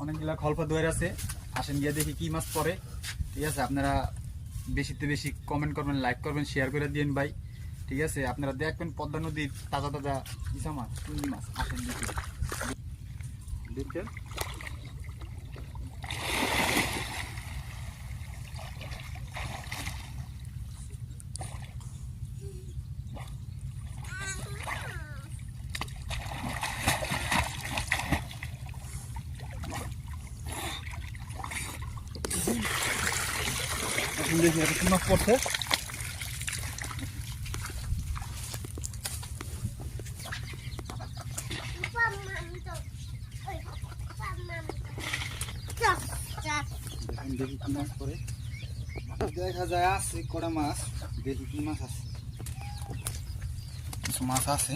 অনেকগুলা খলপা দুয়ার আছে, আসেন গিয়ে দেখি কি মাছ পড়ে। ঠিক আছে, আপনারা বেশিতে বেশি কমেন্ট করবেন, লাইক করবেন, শেয়ার করে দিন ভাই। ঠিক আছে, আপনারা দেখবেন পদ্মা নদীর তাজা তাজা ইসা মাছ, চিংড়ি মাছ। আসেন দেখি দেখেন। দেখি কি মাছ পড়ছে। দেখি কি মাছ পড়ে, দেখা যায় আছে কড়া মাছ। দেখি কি মাছ আছে, কিছু মাছ আছে।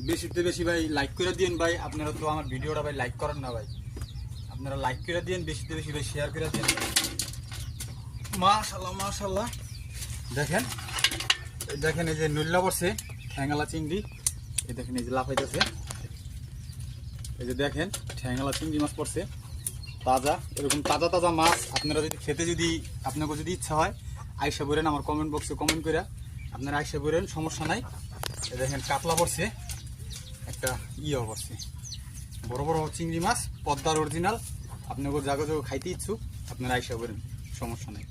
বেশিতে বেশি ভাই লাইক করে দিন ভাই। আপনারা তো আমার ভিডিওটা ভাই লাইক করেন না ভাই, আপনারা লাইক করে দিন, বেশিতে বেশি ভাই শেয়ার করে দিন। মাশাআল্লাহ মাশাআল্লাহ, দেখেন দেখেন এই যে নুল্লা পড়ছে, ঠ্যাঙ্গালা চিংড়ি। এই দেখেন এই যে লাফাইতেছে, এই যে দেখেন ঠ্যাঙ্গালা চিংড়ি মাছ পড়ছে তাজা। এরকম তাজা তাজা মাছ আপনারা যদি খেতে, যদি আপনাকে যদি ইচ্ছা হয়, আইসা বলেন আমার কমেন্ট বক্সে কমেন্ট করে আপনারা আইসা বলেন, সমস্যা নাই। এই দেখেন কাতলা পড়ছে, একটা ইয়ে পড়ছে, বড় বড় চিংড়ি মাছ, পদ্মার অরিজিনাল। আপনাকে জায়গা জায়গা খাইতে ইচ্ছুক, আপনারা আইসা বলেন, সমস্যা নাই।